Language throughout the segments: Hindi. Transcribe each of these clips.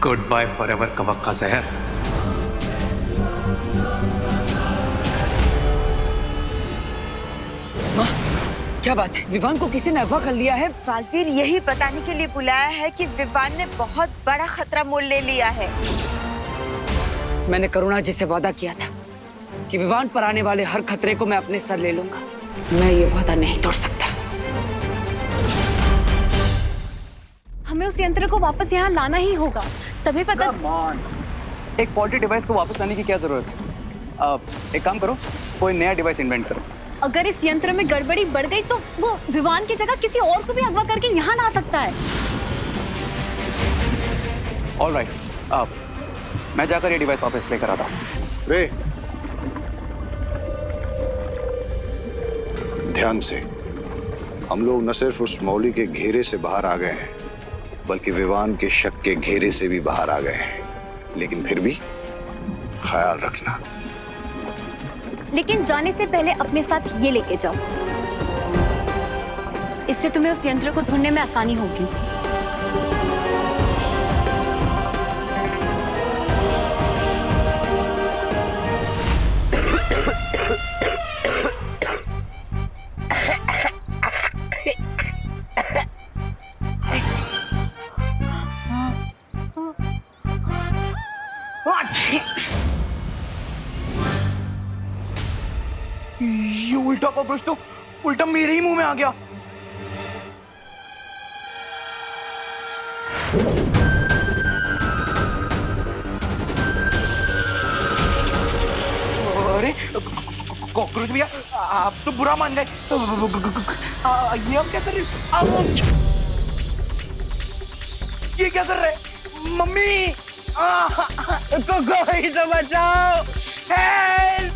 गुड बाय फॉरएवर का वक्का जहर। क्या बात है? विवान को किसी ने अगवा कर लिया है? बालवीर यही बताने के लिए बुलाया है कि विवान ने बहुत बड़ा खतरा मोल ले लिया है। मैंने करुणा जी से वादा किया था कि विवान पर आने वाले हर खतरे को मैं अपने सर ले लूंगा। मैं ये वादा नहीं तोड़ सकता। हमें उस यंत्र को वापस यहाँ लाना ही होगा, तभी पता। एक फॉल्टी डिवाइस को वापस लाने की क्या जरूरत है? एक काम करो, कोई नया डिवाइस इन्वेंट करो। अगर इस यंत्र में गड़बड़ी बढ़ गई तो वो विवान की जगह किसी और को भी अगवा करके यहाँ ला सकता है। ऑलराइट, मैं जाकर ये डिवाइस वापस लेकर आता हूँ। रे, ध्यान से। हम लोग न सिर्फ उस मौली के घेरे से बाहर आ गए हैं, बल्कि विवान के शक के घेरे से भी बाहर आ गए हैं। लेकिन फिर भी ख्याल रखना। लेकिन जाने से पहले अपने साथ ये लेके जाओ, इससे तुम्हें उस यंत्र को ढूंढने में आसानी होगी। ये उल्टा कॉकरोच तो उल्टा मेरे ही मुंह में आ गया। अरे कॉकरोच भैया, आप तो बुरा मान गए। ये आप क्या कर रहे हो? ये क्या कर रहे हैं? मम्मी, कोई तो बचाओ। हेल्प!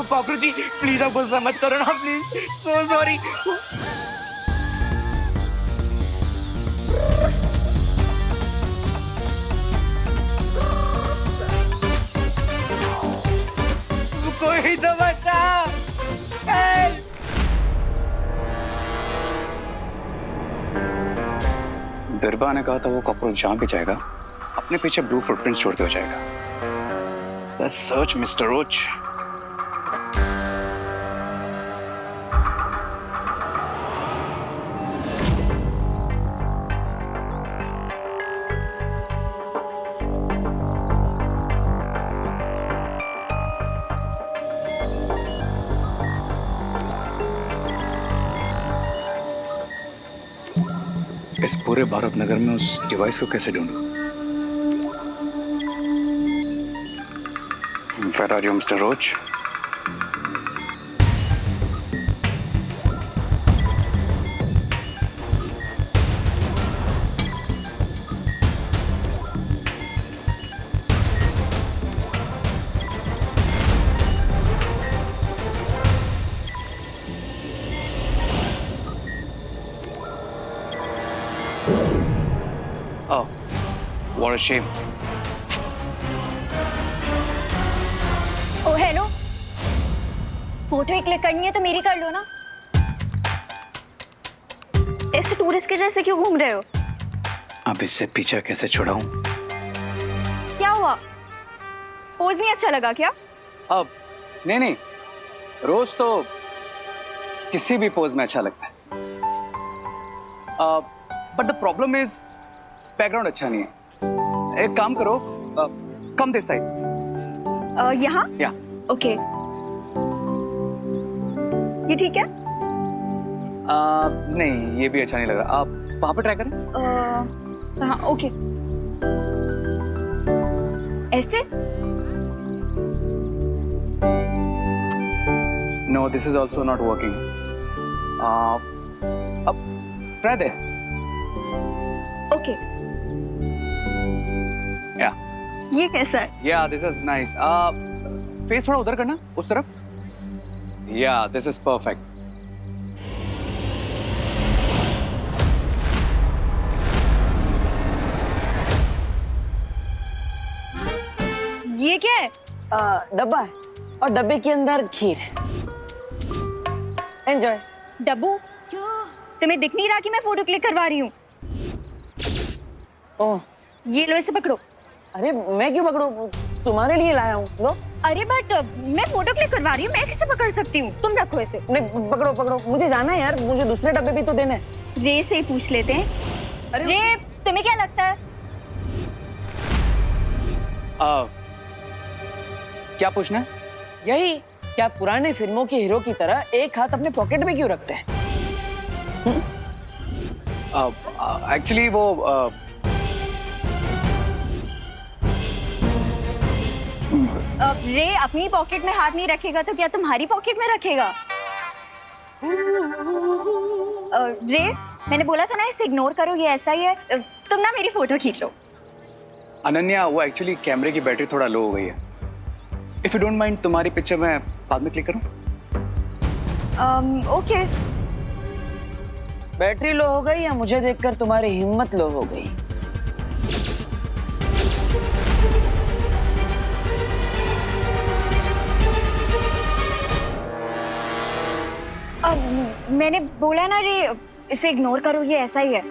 कॉकरोच जी, प्लीज आप गुस्सा मत करो ना, प्लीज। So sorry. कोई तो बचाओ। हेल्प! बिरबा ने कहा था वो कॉकरोच जहां भी जाएगा अपने पीछे ब्लू फुटप्रिंट्स छोड़ते हो जाएगा। Let's search Mr. Roach. इस पूरे भारत नगर में उस डिवाइस को कैसे ढूंढूं? Where are you, Mr. Roach? Oh, what a shame. Oh hello, photo ही क्लिक करनी है तो मेरी कर लो ना। ऐसे टूरिस्ट के जैसे क्यों घूम रहे हो? अब इससे पीछा कैसे छुड़ाऊं? क्या हुआ? पोज नहीं अच्छा लगा क्या? अब नहीं, रोज तो किसी भी पोज में अच्छा लगता है। But the problem is background अच्छा नहीं है। एक काम करो, कम दिस साइड। यहाँ? या ओके, ये ठीक है? नहीं, ये भी अच्छा नहीं लग रहा। आप वहां पे ट्राई करें। हाँ, ओके। ऐसे? No, this is also not working. अब ट्राई दे। ओके, या ये कैसा है? या दिस इज नाइस। फेस थोड़ा उधर करना, उस तरफ। या दिस इज परफेक्ट। ये क्या है? डब्बा है और डब्बे के अंदर खीर है। एंजॉय। डब्बू, तुम्हें दिख नहीं रहा कि मैं फोटो क्लिक करवा रही हूँ? ओह, ये लो, इसे पकड़ो। अरे मैं क्यों पकड़ूं? तुम्हारे लिए लाया हूँ, लो। अरे बट मैं फोटो क्लिक करवा रही हूँ, मैं कैसे पकड़ सकती हूँ? तुम रखो इसे। नहीं, पकड़ो पकड़ो, मुझे जाना है यार, मुझे दूसरे डब्बे भी तो देने हैं। रे से ही पूछ लेते हैं। अरे रे, तुम्हें क्या लगता है? क्या पूछना है? यही, क्या पुराने फिल्मों के हीरो की तरह एक हाथ अपने पॉकेट में क्यों रखते हैं? एक्चुअली वो रे अपनी पॉकेट में हाथ नहीं रखेगा तो क्या तुम्हारी पॉकेट में रखेगा? रे, मैंने बोला था ना इसे इग्नोर करो, ये ऐसा ही है। तुम ना मेरी फोटो खींचो। अनन्या, वो एक्चुअली कैमरे की बैटरी थोड़ा लो हो गई है। इफ यू डोंट माइंड, तुम्हारी पिक्चर मैं बाद में क्लिक करूं? ओके। बैटरी लो हो गई या मुझे देखकर तुम्हारी हिम्मत लो हो गई? मैंने बोला ना रे, इसे इग्नोर करो, ये ऐसा ही है।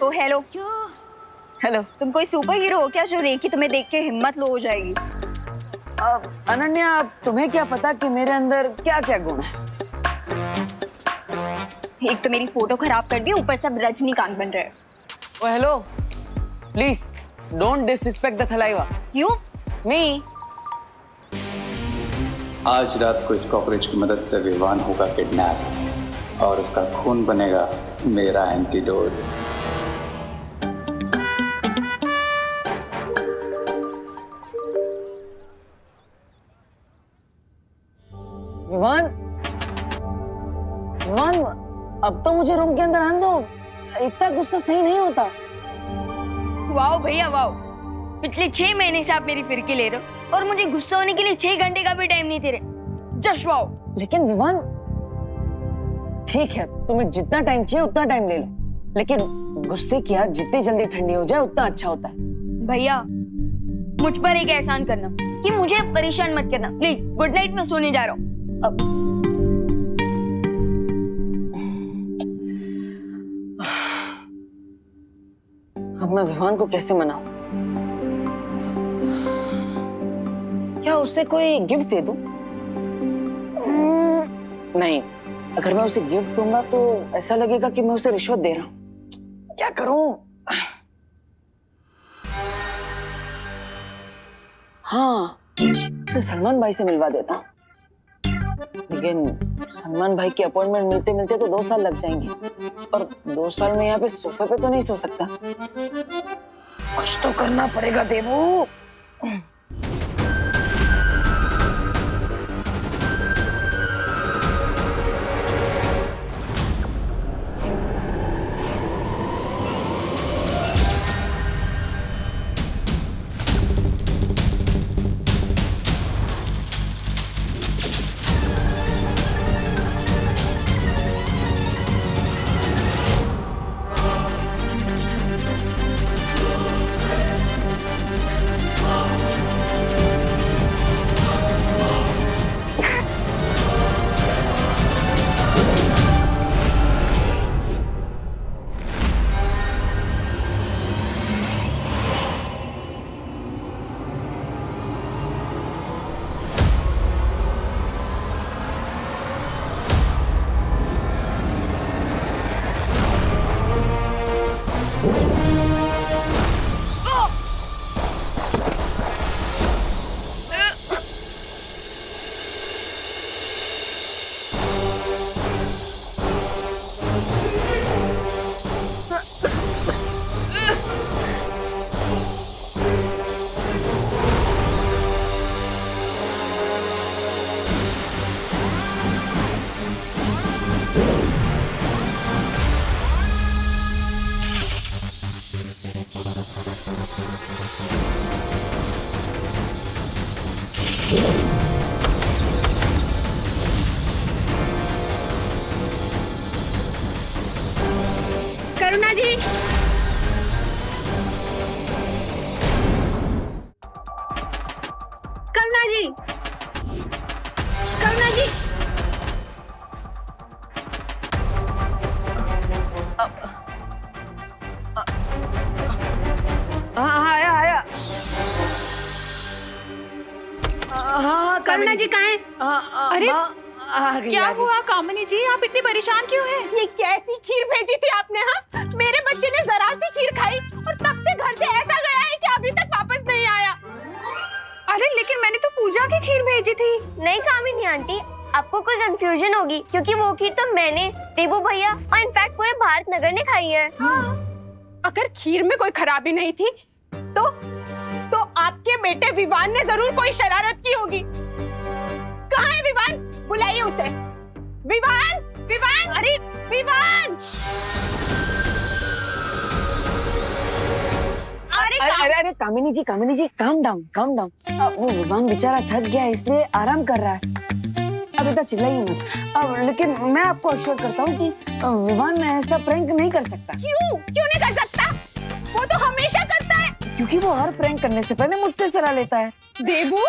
ओ हेलो। हेलो। तुम कोई सुपर हीरो हो क्या जो रे की तुम्हें देख के हिम्मत लो हो जाएगी? अनन्या, तुम्हें क्या पता कि मेरे अंदर क्या क्या गुण है? एक तो मेरी फोटो खराब कर दी, ऊपर से अब रजनीकांत बन रहे हैं। Oh hello, please don't disrespect the Thalaiva. क्यों? मी। आज रात को इस कॉकरोच की मदद से विवान होगा किडनैप और उसका खून बनेगा मेरा एंटीडोट। विवान, विवान, अब तो मुझे रूम के अंदर आने दो। इतना गुस्सा सही नहीं होता। वाओ भैया वाओ, पिछले 6 महीने से आप मेरी फिरकी ले रहे हो और मुझे गुस्सा होने के लिए 6 घंटे का भी टाइम नहीं दे रहे। Just wow. लेकिन विवान, ठीक है, तुम्हें जितना टाइम चाहिए उतना टाइम ले लो, लेकिन गुस्से की आग जितनी जल्दी ठंडी हो जाए उतना अच्छा होता है। भैया, मुझ पर एक एहसान करना कि मुझे परेशान मत करना प्लीज। गुड नाइट, मैं सोने जा रहा हूँ। अब मैं विवान को कैसे मनाऊं? क्या उसे कोई गिफ्ट दे दूं? नहीं, अगर मैं उसे गिफ्ट दूंगा तो ऐसा लगेगा कि मैं उसे रिश्वत दे रहा हूं। क्या करूं? हाँ, उसे सलमान भाई से मिलवा देता हूं। लेकिन सलमान भाई की अपॉइंटमेंट मिलते मिलते तो 2 साल लग जाएंगे, और 2 साल में यहाँ पे सोफे पे तो नहीं सो सकता। कुछ तो करना पड़ेगा देवू। करुणा जी, करुणा जी, करुणा जी, कामना जी कहाँ हैं? अरे क्या हुआ कामनी जी, आप इतनी परेशान क्यों हैं? ये कैसी खीर भेजी थी आपने? हाँ, मेरे बच्चे ने जरा सी खीर खाई और तब से घर से ऐसा गया है कि अभी तक वापस नहीं आया। अरे लेकिन मैंने तो पूजा की खीर भेजी थी। नहीं कामिनी आंटी, आपको कोई कंफ्यूजन होगी क्योंकि वो खीर तो मैंने, देवू भैया और इनफैक्ट पूरे भारत नगर ने खाई है। अगर खीर में कोई खराबी नहीं थी तो आपके बेटे विवान ने जरूर कोई शरारत की होगी। कहाँ है विवान? बुलाइए उसे। विवान, विवान, अरे विवान! अरे कामिनी जी काम डाउन। वो विवान बेचारा थक गया इसलिए आराम कर रहा है। अब इतना चिल्लाइए मत। अब लेकिन मैं आपको अश्योर करता हूँ कि विवान ऐसा प्रैंक नहीं कर सकता। क्यों नहीं कर सकता? वो तो हमेशा करता है। क्योंकि वो हर प्रैंक करने से पहले मुझसे सलाह लेता है। देवू,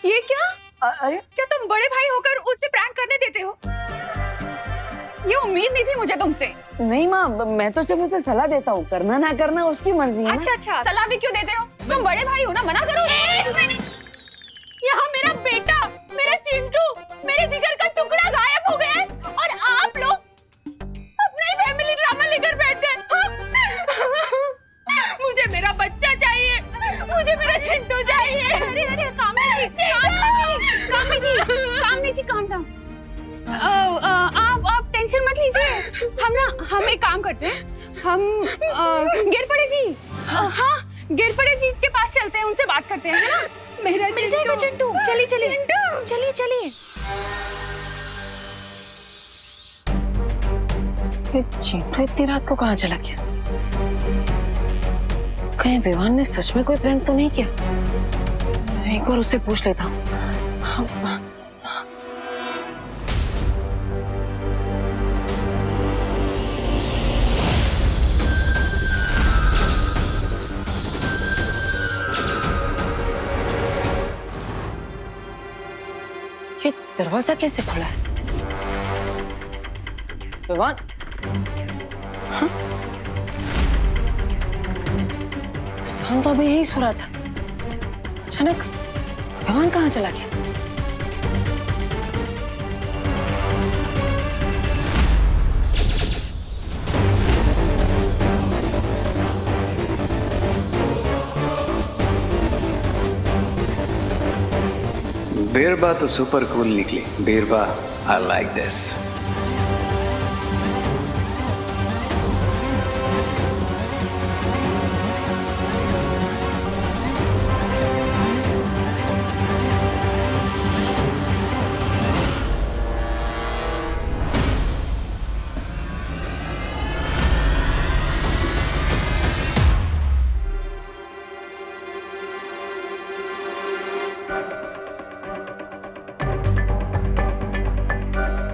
ये क्या? अरे क्या तुम बड़े भाई होकर उससे प्रैंक करने देते हो? ये उम्मीद नहीं थी मुझे तुमसे। नहीं माँ, मैं तो सिर्फ उसे सलाह देता हूँ, करना ना करना उसकी मर्जी है। अच्छा, सलाह भी क्यों देते हो? तुम बड़े भाई हो ना, मना करो। यहाँ मेरा बेटा, मेरा चिंटू, मेरे जिगर का टुकड़ा गायब हो गया है और आप लोग अपना ही फैमिली ड्रामा लेकर बैठ गए। मुझे मेरा बच्चा चाहिए, मुझे मेरा चिंटू चाहिए। अरे कामनी जी काम डाउन। आप टेंशन मत लीजिए। हम एक काम करते हैं, हम गिरपड़े जी, हाँ गिरपड़े जी के पास चलते हैं, उनसे बात करते हैं, है ना? मेरा मिल जाएगा चिंटू। चलिए। ये चिंटू इतनी रात को कहाँ चला गया? कहीं विवान ने सच में कोई प्रैंक तो नहीं किया? एक बार उससे पूछ लेता हूँ। ये दरवाजा कैसे खुला है? विवान, हाँ? विवान तो अभी यही सो रहा था। अचानक विवान कहाँ चला गया? बीरबा तो सुपर कूल निकली। बीरबा, आई लाइक दिस।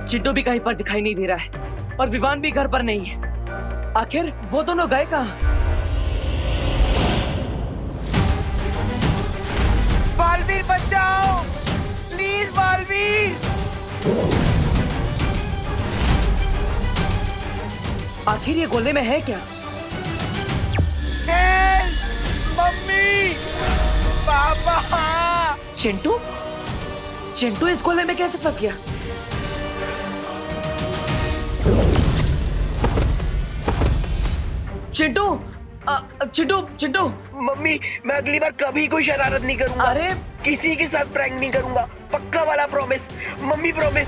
चिंटू भी कहीं पर दिखाई नहीं दे रहा है और विवान भी घर पर नहीं है। आखिर वो दोनों गए कहाँ? बालवीर बचाओ, प्लीज बालवीर। आखिर ये गोले में है क्या? हेल्प, मम्मी, पापा। चिंटू इस गोले में कैसे फंस गया? चिंटू। मम्मी, मैं अगली बार कभी कोई शरारत नहीं करूंगा। अरे किसी के साथ प्रैंक नहीं करूंगा, पक्का वाला प्रॉमिस। मम्मी प्रॉमिस,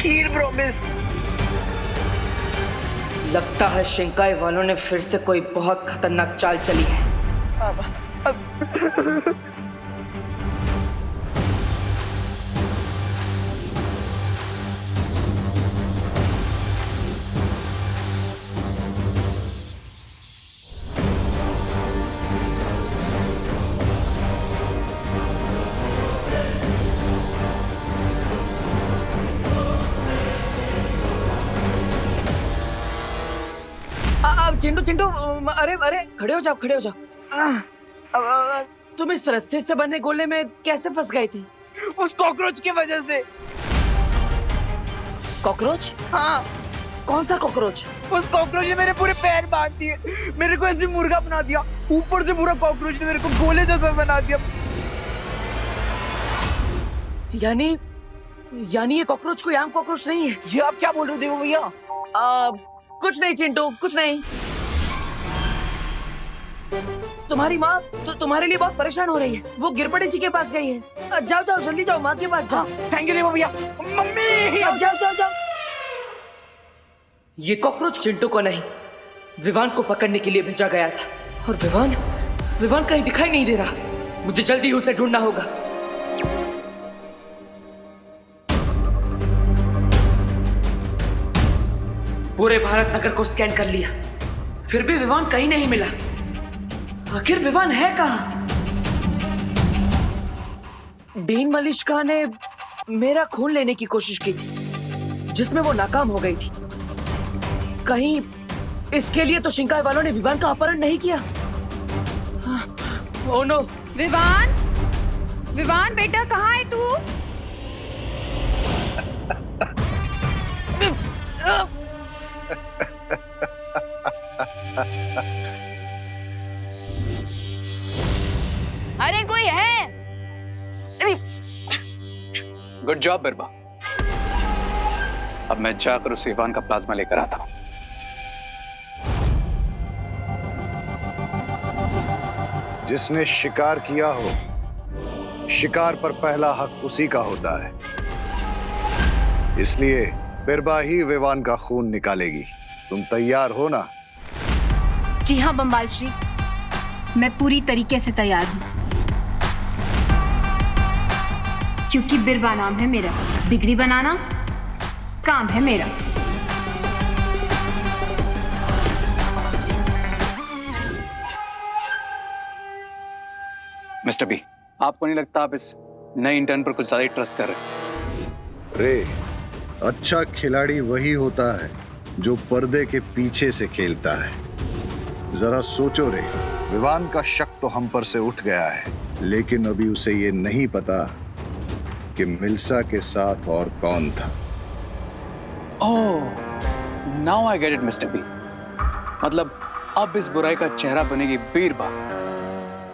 खीर प्रॉमिस। लगता है शिंकाई वालों ने फिर से कोई बहुत खतरनाक चाल चली है। चिंटू, अरे खड़े हो जाओ। तुम इस रस्से से बने गोले में कैसे फंस गई थी? उस कॉकरोच की वजह से। कॉकरोच? हाँ, कौन सा कॉकरोच? उस कॉकरोच ने मेरे पूरे पैर बांध दिए, मेरे को ऐसे मुर्गा बना दिया, ऊपर से पूरा कॉकरोच ने मेरे को गोले जैसा बना दिया। यानी ये कॉकरोच कोई आम कॉकरोच नहीं है। ये आप क्या बोल रहे हो देवो भैया? कुछ नहीं चिंटू, कुछ नहीं। तुम्हारी माँ तो तुम्हारे लिए बहुत परेशान हो रही है। वो गिरपड़े जी के पास गई है। जाओ जाओ जल्दी जाओ, माँ के पास जाओ। थैंक यू देवो भैया। मम्मी जाओ जाओ जाओ जाओ। ये कॉकरोच चिंटू को नहीं, विवान को पकड़ने के लिए भेजा गया था। और विवान कहीं दिखाई नहीं दे रहा। मुझे जल्दी उसे ढूंढना होगा। पूरे भारत नगर को स्कैन कर लिया, फिर भी विवान कहीं नहीं मिला। आखिर विवान है कहां? डीन मलिश्का ने मेरा खून लेने की कोशिश की थी, जिसमें वो नाकाम हो गई थी। कहीं इसके लिए तो शिंकाई वालों ने विवान का अपहरण नहीं किया? Oh no. विवान बेटा कहाँ है तू? अरे कोई है? गुड जॉब बिरबा। अब मैं जाकर उस विवान का प्लाज्मा लेकर आता हूं। जिसने शिकार किया हो, शिकार पर पहला हक उसी का होता है। इसलिए बिरबा ही विवान का खून निकालेगी। तुम तैयार हो ना? जी हाँ बम्बाल श्री, मैं पूरी तरीके से तैयार हूँ। क्योंकि बिरबा नाम है मेरा, बिगड़ी बनाना काम है मेरा। मिस्टर बी, आपको नहीं लगता आप इस नए इंटर्न पर कुछ ज्यादा ही ट्रस्ट कर रहे हैं? रे, अच्छा खिलाड़ी वही होता है जो पर्दे के पीछे से खेलता है। जरा सोचो रे, विवान का शक तो हम पर से उठ गया है, लेकिन अभी उसे ये नहीं पता कि मिल्सा के साथ और कौन था। Oh, now I get it mister B. मतलब अब इस बुराई का चेहरा बनेगी बीरबा,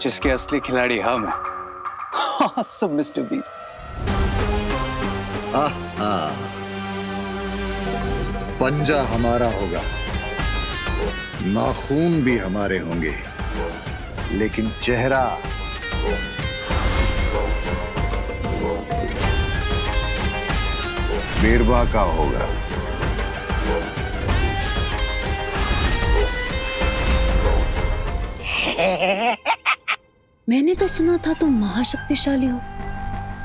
जिसके असली खिलाड़ी हम हैं। Awesome, mister B. पंजा हमारा होगा, नाखून भी हमारे होंगे, लेकिन चेहरा बीरबा का होगा। मैंने तो सुना था तुम महाशक्तिशाली हो,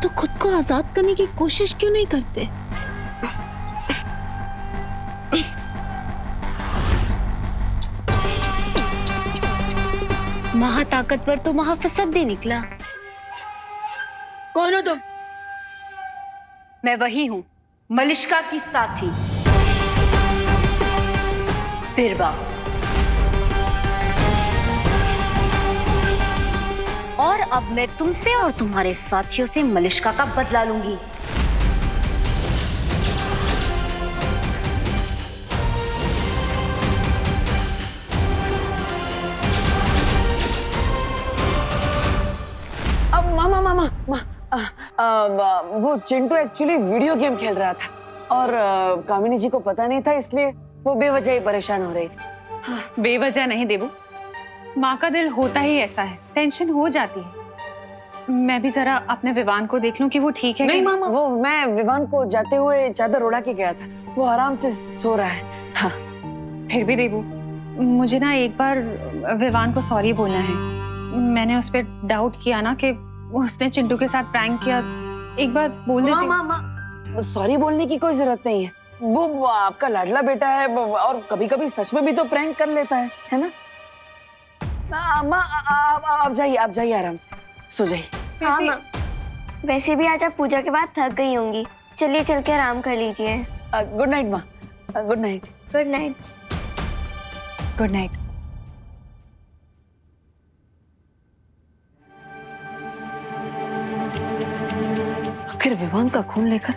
तो खुद को आजाद करने की कोशिश क्यों नहीं करते? महाताकतवर तो महाफसद निकला। कौन हो तुम? मैं वही हूँ, मलिश्का की साथी बिरबा। और अब मैं तुमसे और तुम्हारे साथियों से मलिश्का का बदला लूंगी। अब मामा वो चिंटू एक्चुअली वीडियो गेम खेल रहा था और कामिनी जी को पता नहीं था, इसलिए वो बेवजह ही परेशान हो रही थी। बेवजह नहीं देबू, माँ का दिल होता ही ऐसा है, टेंशन हो जाती है। मैं भी जरा अपने विवान को देख लूं कि वो ठीक है। नहीं मामा, वो मैं विवान को जाते हुए चादर उड़ा के गया था, वो आराम से सो रहा है। हाँ। फिर भी देबू, मुझे ना एक बार विवान को सॉरी बोलना है। मैंने उस पर डाउट किया ना कि उसने चिंटू के साथ प्रैंक किया। एक बार बोल देती। मामा, सॉरी बोलने की कोई जरूरत नहीं है, वो आपका लाडला बेटा है और कभी कभी सच में भी तो प्रैंक कर लेता है ना? माँ आप जाइए आराम से सो जाइए। हाँ माँ, वैसे भी आज आप पूजा के बाद थक गई होंगी, चलिए चल के आराम कर लीजिए। गुड नाइट माँ। Good night. Good night. Good night. आखिर विवान का खून लेकर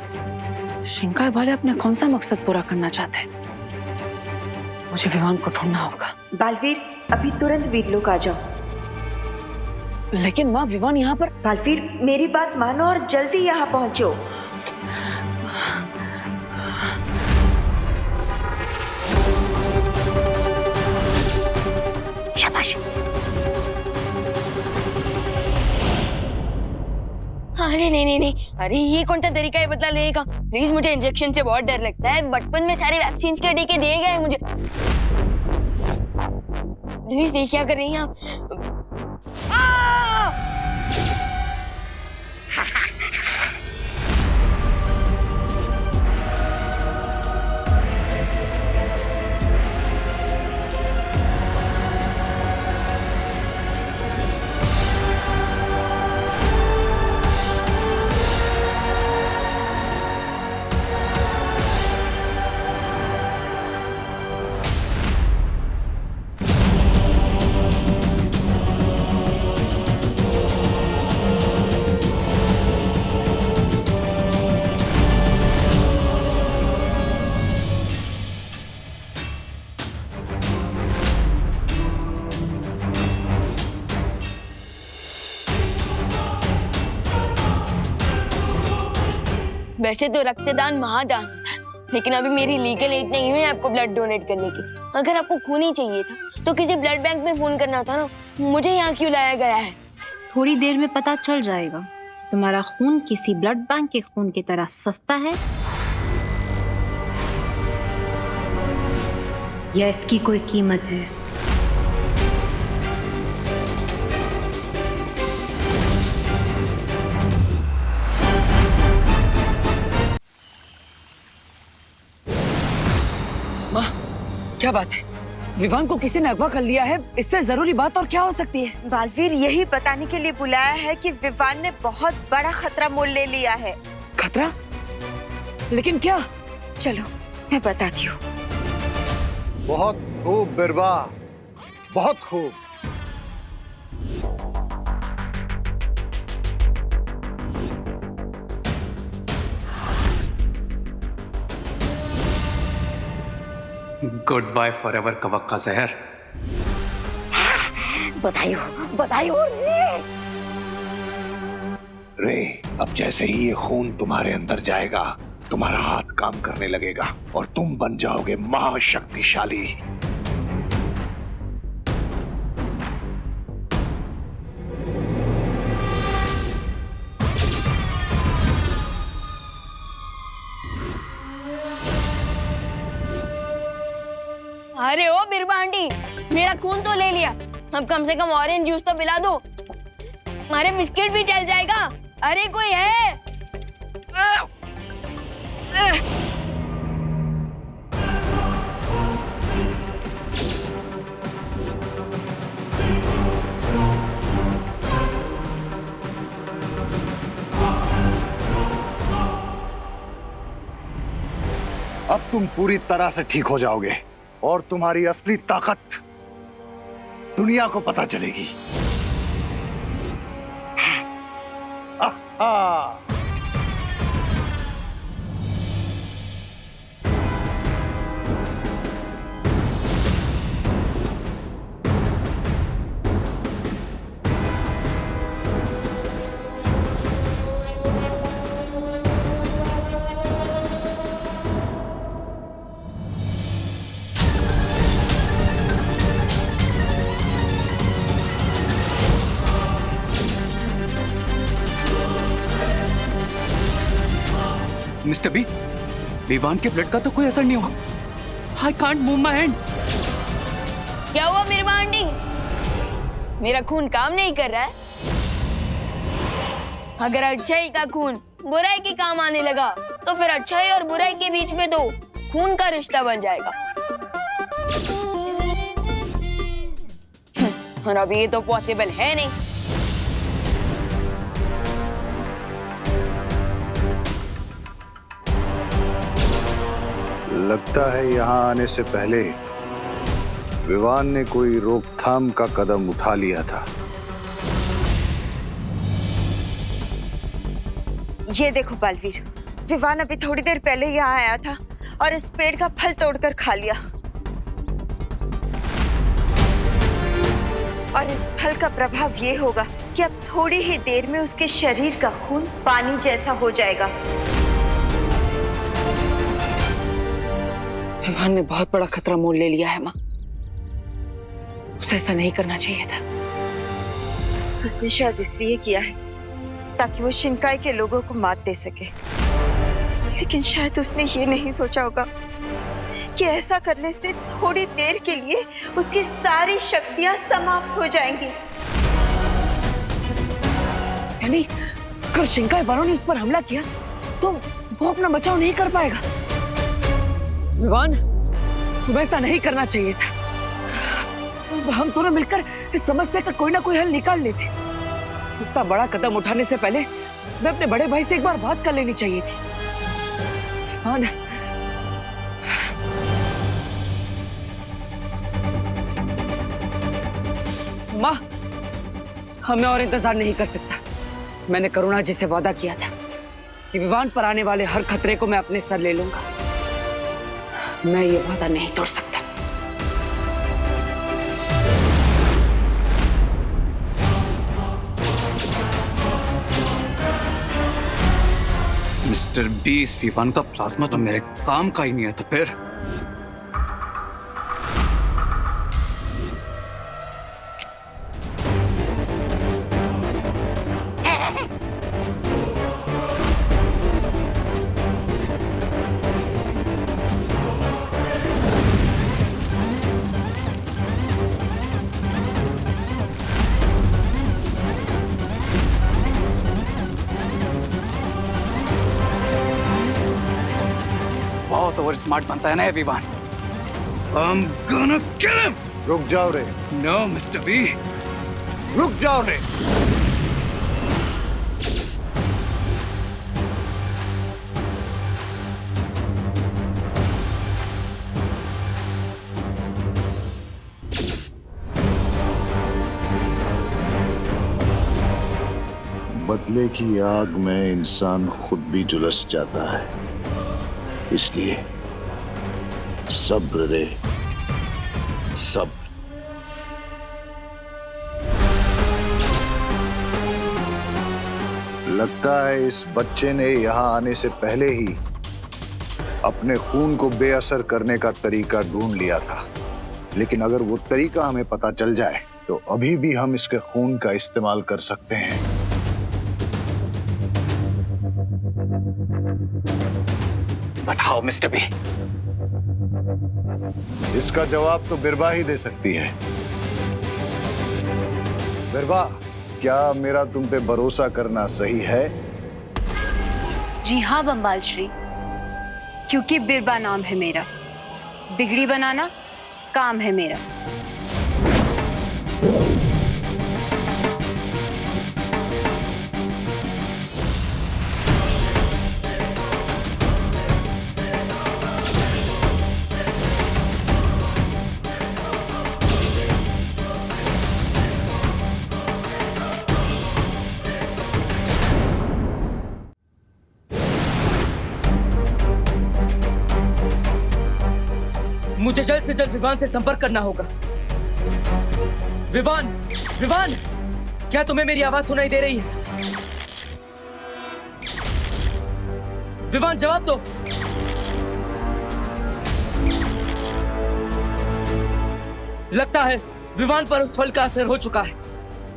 शिंकाई वाले अपने कौन सा मकसद पूरा करना चाहते हैं? मुझे विवान को ढूंढना होगा। बालवीर, अभी तुरंत वीरलोक आ जाओ। लेकिन माँ, विवान यहाँ पर। बालवीर, मेरी बात मानो और जल्दी यहाँ पहुंचो। शाबाश। अरे नहीं, अरे ये कौन सा तरीका है बदला लेने का? प्लीज, मुझे इंजेक्शन से बहुत डर लगता है। बचपन में सारे वैक्सीन के टीके दिए गए मुझे। प्लीज, ये क्या कर रही हैं आप? वैसे तो रक्तदान महादान होता है, लेकिन अभी मेरी लीगल एज नहीं हुई आपको ब्लड डोनेट करने की। अगर आपको खून ही चाहिए था तो किसी ब्लड बैंक में फोन करना था ना। मुझे यहाँ क्यों लाया गया है? थोड़ी देर में पता चल जाएगा तुम्हारा खून किसी ब्लड बैंक के खून की तरह सस्ता है या इसकी कोई कीमत है। माँ, क्या बात है? विवान को किसी ने अगवा कर लिया है। इससे जरूरी बात और क्या हो सकती है? बालवीर, यही बताने के लिए बुलाया है कि विवान ने बहुत बड़ा खतरा मोल ले लिया है। खतरा? लेकिन क्या? चलो, मैं बताती हूँ। बहुत खूब बिरबा, बहुत खूब। गुड बाय फॉरएवर कवक का जहर। बधाई हो रे, अब जैसे ही ये खून तुम्हारे अंदर जाएगा, तुम्हारा हाथ काम करने लगेगा और तुम बन जाओगे महाशक्तिशाली। अरे ओ बिरबा आंटी, मेरा खून तो ले लिया, अब कम से कम ऑरेंज जूस तो पिला दो। हमारे बिस्किट भी चल जाएगा। अरे कोई है? अब तुम पूरी तरह से ठीक हो जाओगे और तुम्हारी असली ताकत दुनिया को पता चलेगी। मिस्टर बी, विवान के ब्लड का तो कोई असर नहीं हुआ। I can't move my hand. क्या हुआ बिरबा आंटी? मेरा खून काम नहीं कर रहा है? अगर अच्छाई का खून बुराई के काम आने लगा तो फिर अच्छाई और बुराई के बीच में तो खून का रिश्ता बन जाएगा। और अभी ये तो पॉसिबल है नहीं। लगता है यहाँ आने से पहले विवान ने कोई रोकथाम का कदम उठा लिया था। ये देखो बालवीर, विवान अभी थोड़ी देर पहले यहाँ आया था और इस पेड़ का फल तोड़कर खा लिया। और इस फल का प्रभाव ये होगा कि अब थोड़ी ही देर में उसके शरीर का खून पानी जैसा हो जाएगा। विवान ने बहुत बड़ा खतरा मोल ले लिया है माँ। उसे ऐसा नहीं करना चाहिए था। उसने शायद इसलिए किया है ताकि वो शिनकाई के लोगों को मात दे सके, लेकिन शायद उसने ये नहीं सोचा होगा कि ऐसा करने से थोड़ी देर के लिए उसकी सारी शक्तियां समाप्त हो जाएंगी। यानी अगर शिंकाई वालों ने उस पर हमला किया तो वो अपना बचाव नहीं कर पाएगा। विवान, तुम्हें ऐसा नहीं करना चाहिए था। हम दोनों मिलकर इस समस्या का कोई ना कोई हल निकाल लेते। इतना बड़ा कदम उठाने से पहले मैं अपने बड़े भाई से एक बार बात कर लेनी चाहिए थी। विवान, माँ, हमें और इंतजार नहीं कर सकता। मैंने करुणा जी से वादा किया था कि विवान पर आने वाले हर खतरे को मैं अपने सर ले लूंगा। मैं ये वादा नहीं तोड़ सकता। मिस्टर बी, इस विवान का प्लाज्मा तो मेरे काम का ही नहीं है, तो फिर बहुत ओवर स्मार्ट बनता है ना ये Vivaan. I'm gonna kill him! रुक जाओ रे, No, Mr. B. रुक जाओ रे। बदले की आग में इंसान खुद भी झुलस जाता है, इसलिए सब्र रे, सब्र। लगता है इस बच्चे ने यहाँ आने से पहले ही अपने खून को बेअसर करने का तरीका ढूंढ लिया था, लेकिन अगर वो तरीका हमें पता चल जाए तो अभी भी हम इसके खून का इस्तेमाल कर सकते हैं। बताओ मिस्टर बी। इसका जवाब तो बिरबा ही दे सकती है। बिरबा, क्या मेरा तुम पे भरोसा करना सही है? जी हाँ बम्बाल श्री, क्योंकि बिरबा नाम है मेरा, बिगड़ी बनाना काम है मेरा। मुझे जल्द से जल्द विवान से संपर्क करना होगा। विवान, विवान, क्या तुम्हें मेरी आवाज सुनाई दे रही है? विवान, जवाब दो। लगता है विवान पर उस फल का असर हो चुका है,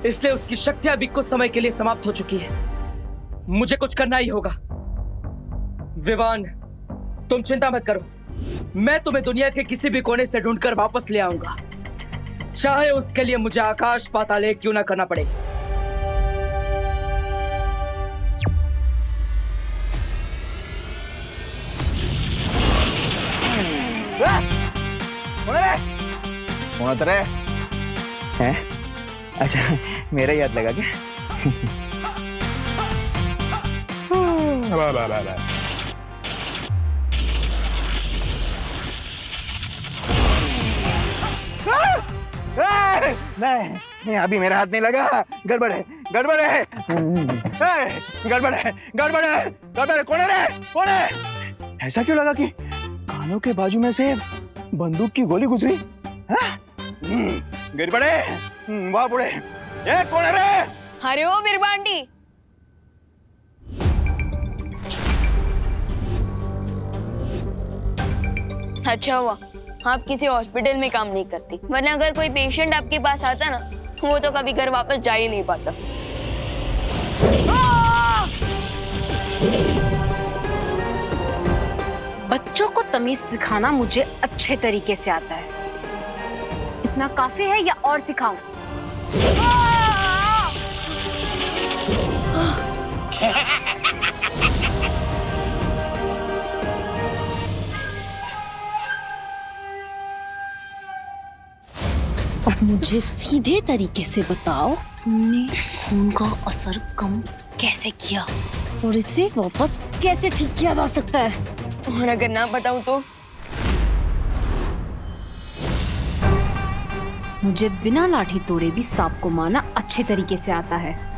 इसलिए उसकी शक्तियां भी कुछ समय के लिए समाप्त हो चुकी है। मुझे कुछ करना ही होगा। विवान, तुम चिंता मत करो, मैं तुम्हें दुनिया के किसी भी कोने से ढूंढकर वापस ले आऊंगा, चाहे उसके लिए मुझे आकाश पाताल एक क्यों ना करना पड़े। कौन तेरे हैं? अच्छा, मेरा याद लगा क्या? नहीं, अभी मेरा हाथ नहीं लगा। गड़बड़ है, गड़बड़ है, गड़बड़ है, गड़बड़ है, गड़बड़ है। कौन है रे? कौन है? ऐसा क्यों लगा कि कानों के बाजू में से बंदूक की गोली गुजरी? गड़बड़ है। वाह बुढ़े, ये कौन है रे? अरे ओ बिरबा आंटी, अच्छा हुआ आप किसी हॉस्पिटल में काम नहीं करती, वरना अगर कोई पेशेंट आपके पास आता ना, वो तो कभी घर वापस जा ही नहीं पाता। बच्चों को तमीज सिखाना मुझे अच्छे तरीके से आता है। इतना काफी है या और सिखाऊं? अब मुझे सीधे तरीके से बताओ, तुमने खून का असर कम कैसे किया और इसे वापस कैसे ठीक किया जा सकता है? और अगर ना बताऊं तो? मुझे बिना लाठी तोड़े भी सांप को मारना अच्छे तरीके से आता है।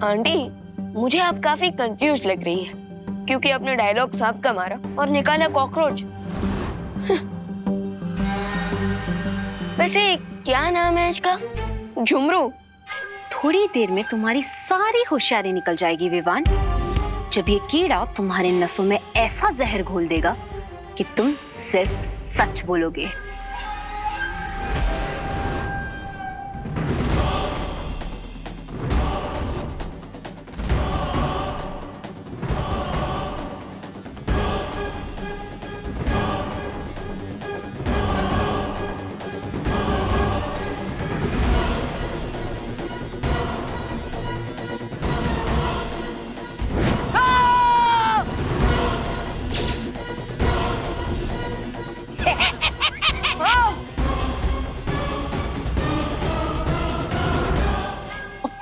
आंटी, मुझे आप काफी कंफ्यूज लग रही है, क्योंकि आपने डायलॉग सांप का मारा और निकाला कॉकरोच। वैसे क्या नाम है इसका? झुमरू। थोड़ी देर में तुम्हारी सारी होशियारी निकल जाएगी विवान, जब ये कीड़ा तुम्हारे नसों में ऐसा जहर घोल देगा कि तुम सिर्फ सच बोलोगे।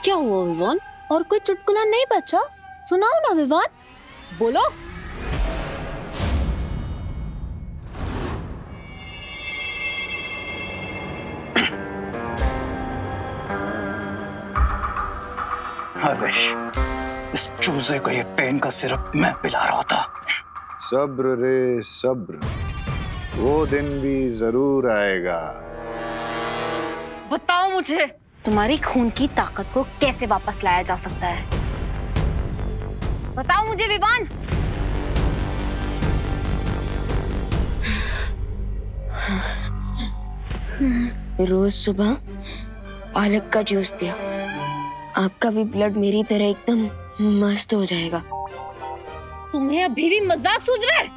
क्या हुआ विवान? और कोई चुटकुला नहीं बचा? सुनाओ ना विवान, बोलो। I wish इस चूजे को ये पेन का सिरप मैं पिला रहा था। सब्र रे सब्र, वो दिन भी जरूर आएगा। बताओ मुझे, तुम्हारी खून की ताकत को कैसे वापस लाया जा सकता है? बताओ मुझे विवान। रोज सुबह पालक का जूस पिया, आपका भी ब्लड मेरी तरह एकदम मस्त हो जाएगा। तुम्हें अभी भी मजाक सूझ रहा है?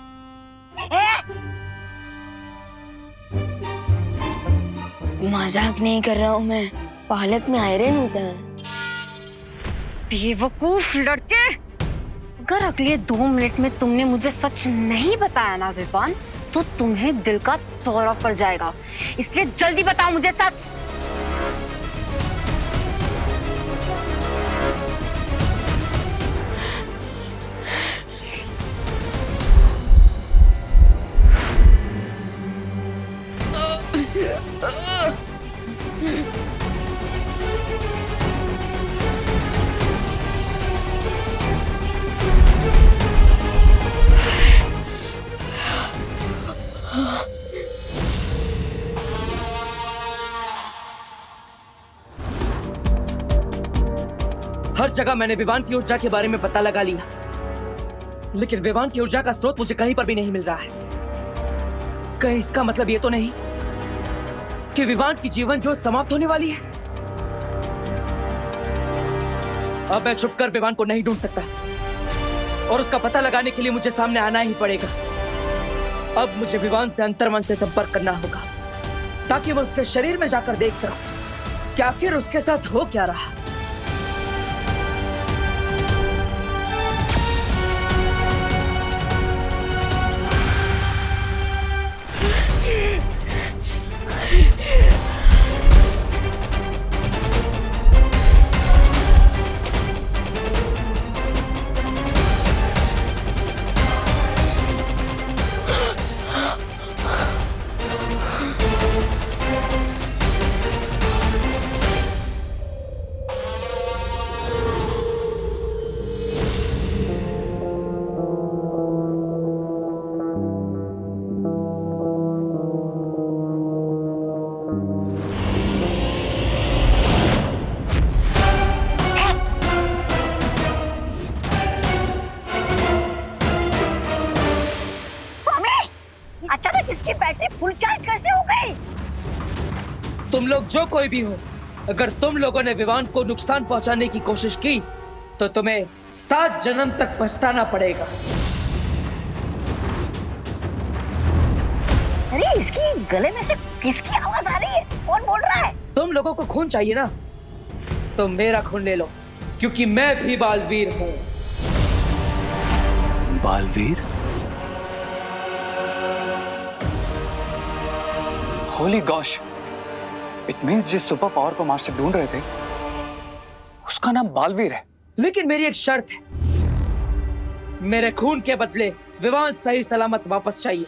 मजाक नहीं कर रहा हूँ मैं, पालक में आयरन होता है। बेवकूफ लड़के, अगर अगले 2 मिनट में तुमने मुझे सच नहीं बताया ना विवान, तो तुम्हें दिल का दौरा पड़ जाएगा। इसलिए जल्दी बताओ मुझे सच। हर जगह मैंने विवान की ऊर्जा के बारे में पता लगा लिया, लेकिन विवान की ऊर्जा का स्रोत मुझे कहीं पर भी नहीं मिल रहा है। कहीं इसका मतलब ये तो नहीं कि विवान की जीवन ज्योत समाप्त होने वाली है? अब मैं छुपकर विवान को नहीं ढूंढ सकता और उसका पता लगाने के लिए मुझे सामने आना ही पड़ेगा। अब मुझे विवान से अंतर्मन से संपर्क करना होगा, ताकि मैं उसके शरीर में जाकर देख सकूं कि आखिर उसके साथ हो क्या रहा। तुम लोग जो कोई भी हो, अगर तुम लोगों ने विवान को नुकसान पहुंचाने की कोशिश की तो तुम्हें 7 जन्म तक पछताना पड़ेगा। अरे इसकी गले में से किसकी आवाज आ रही है? कौन बोल रहा है? तुम लोगों को खून चाहिए ना, तो मेरा खून ले लो, क्योंकि मैं भी बालवीर हूँ। Baalveer? Holi gosh, it means जिस सुपर पावर को मास्टर ढूंढ रहे थे उसका नाम बालवीर है। लेकिन मेरी एक शर्त है, मेरे खून के बदले विवान सही सलामत वापस चाहिए।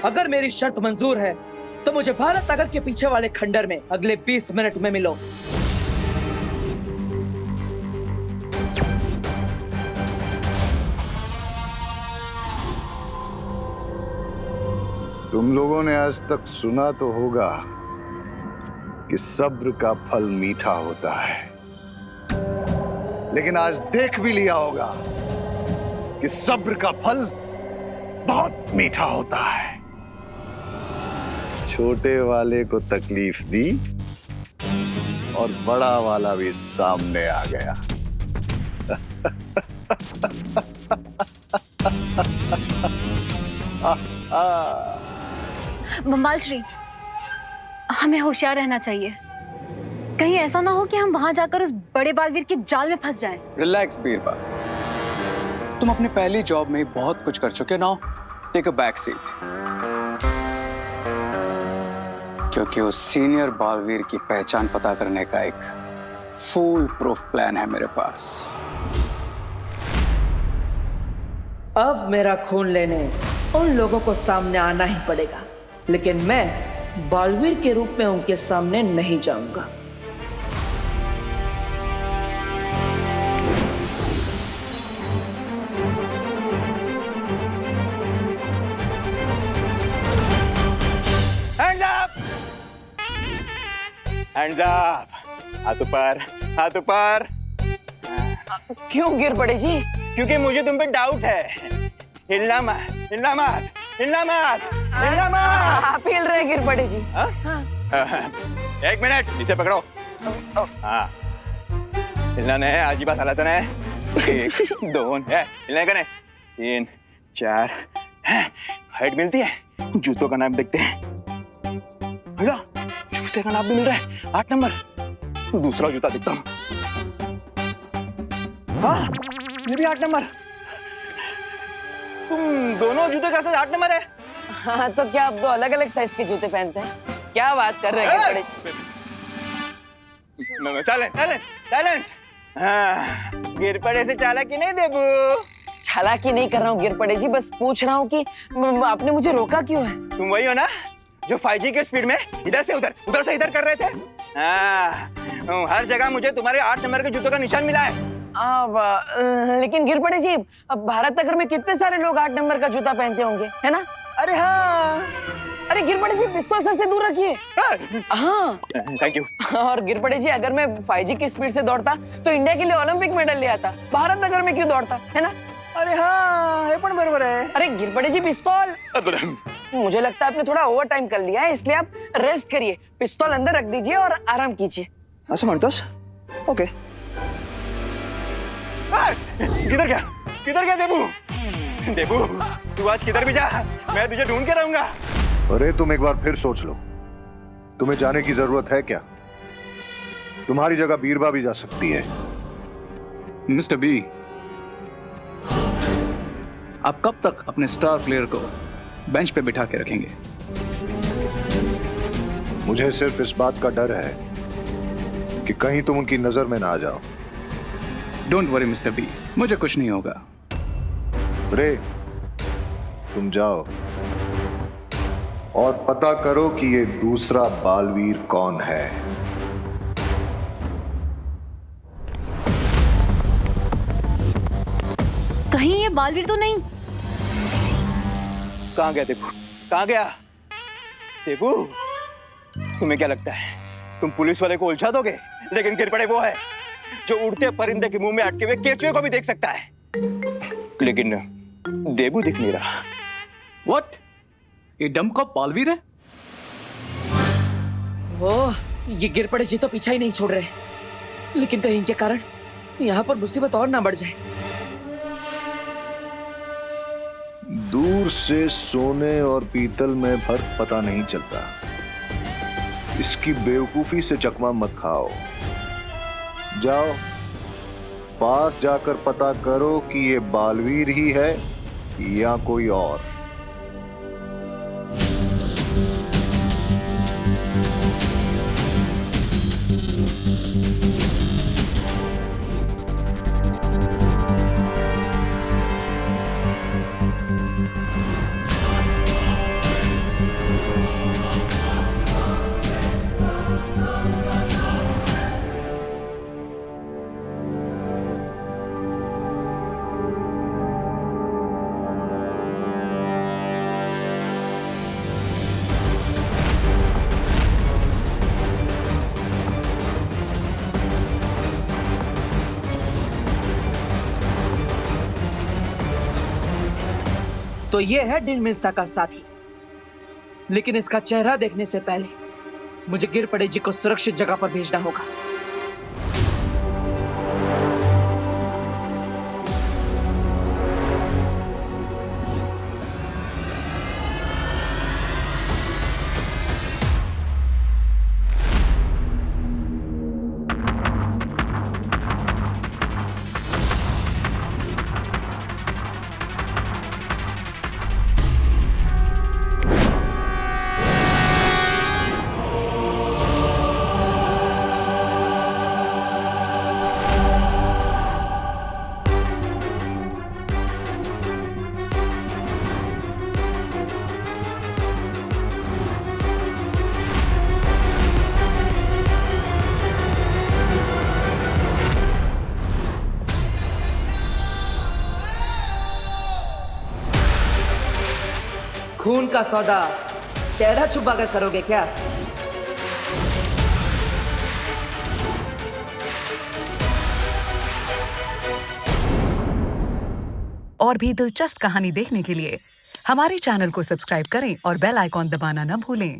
अगर मेरी शर्त मंजूर है तो मुझे भारत नगर के पीछे वाले खंडर में अगले 20 मिनट में मिलो। तुम लोगों ने आज तक सुना तो होगा कि सब्र का फल मीठा होता है, लेकिन आज देख भी लिया होगा कि सब्र का फल बहुत मीठा होता है। छोटे वाले को तकलीफ दी और बड़ा वाला भी सामने आ गया। बम्बाल श्री, हमें होशियार रहना चाहिए। कहीं ऐसा ना हो कि हम वहां जाकर उस बड़े बालवीर के जाल में फंस जाएं। रिलैक्स बीरबल, तुम अपनी पहली जॉब में बहुत कुछ कर चुके ना, टेक अ बैक सीट, क्योंकि उस सीनियर बालवीर की पहचान पता करने का एक फुल प्रूफ प्लान है मेरे पास। अब मेरा खून लेने उन लोगों को सामने आना ही पड़ेगा, लेकिन मैं बालवीर के रूप में उनके सामने नहीं जाऊंगा। हैंड्स अप, हाथ ऊपर, हाथ ऊपर। क्यों गिर पड़े जी? क्योंकि मुझे तुम पे डाउट है। हिलना मत, हिलना मत, हिलना मत, हिलना मत। आप हिल रहे गिर पड़े जी। एक मिनट, इसे पकड़ो। हाँ, हिलना नहीं है, आज ही बात हालत है। 1 2 है, हिलने का नहीं। 3 4 हाइट मिलती है। जूतों का नाप देखते हैं। भैया, जूते का नाप भी मिल रहा है, 8 नंबर। दूसरा जूता देखता हूँ। हाँ, ये भी 8 नंबर। तुम दोनों जूते का साइज 8 नंबर है। हाँ, तो क्या आप 2 अलग-अलग साइज के जूते पहनते हैं? क्या बात कर रहे हैं गिर पड़े? Silence, silence, silence. हाँ, गिर पड़े से चालाकी नहीं देबू। चालाकी नहीं कर रहा हूँ गिर पड़े जी, बस पूछ रहा हूँ कि आपने मुझे रोका क्यों है? तुम वही हो ना जो 5G के स्पीड में इधर से उधर, उधर से इधर कर रहे थे? हाँ, हर जगह मुझे तुम्हारे 8 नंबर के जूतों का निशान मिला है। लेकिन गिर पड़े जी, अब भारत नगर में कितने सारे लोग 8 नंबर का जूता पहनते होंगे, है ना? अरे हाँ, अरे गिर पड़े जी, पिस्तौल सर से दूर रखिए। हाँ, थैंक यू। और गिर पड़े जी, अगर मैं 5G की स्पीड से दौड़ता तो इंडिया के लिए ओलंपिक मेडल ले आता। भारत नगर में क्यों दौड़ता, है ना? अरे हाँ, ये पण बरोबर है। अरे गिर पड़े जी, पिस्तौल। मुझे लगता है आपने थोड़ा ओवर टाइम कर लिया है, इसलिए आप रेस्ट करिए, पिस्तौल अंदर रख दीजिए और आराम कीजिए। ऐसा म्हणतोस? ओके। किधर गया? किधर गया देबू? देबू, तू आज किधर भी जा, मैं तुझे ढूंढ के रहूंगा। अरे तुम एक बार फिर सोच लो, तुम्हें जाने की जरूरत है क्या? तुम्हारी जगह बीरबा भी जा सकती है। मिस्टर बी, आप कब तक अपने स्टार प्लेयर को बेंच पे बिठा के रखेंगे? मुझे सिर्फ इस बात का डर है कि कहीं तुम उनकी नजर में ना आ जाओ। डोंट वरी मिस्टर बी, मुझे कुछ नहीं होगा। रे, तुम जाओ और पता करो कि ये दूसरा बालवीर कौन है। कहीं ये बालवीर तो नहीं? कहाँ गया देबू? कहाँ गया? देबू, तुम्हें क्या लगता है तुम पुलिस वाले को उलझा दोगे? लेकिन गिर पड़े वो है जो उड़ते परिंदे के मुंह में अटके हुए केचुए को भी देख सकता है, लेकिन देबू दिख नहीं रहा। What? ये डम का बालवीर है। ओह, ये गिर पड़े जी तो पीछा ही नहीं छोड़ रहे, लेकिन कहीं इनके कारण यहाँ पर मुसीबत और ना बढ़ जाए। दूर से सोने और पीतल में फर्क पता नहीं चलता। इसकी बेवकूफी से चकमा मत खाओ। जाओ पास जाकर पता करो कि ये बालवीर ही है या कोई और। तो ये है डिन मिन्सा का साथी, लेकिन इसका चेहरा देखने से पहले मुझे गिर पड़े जी को सुरक्षित जगह पर भेजना होगा। खून का सौदा चेहरा छुपा कर करोगे क्या? और भी दिलचस्प कहानी देखने के लिए हमारे चैनल को सब्सक्राइब करें और बेल आइकॉन दबाना न भूलें।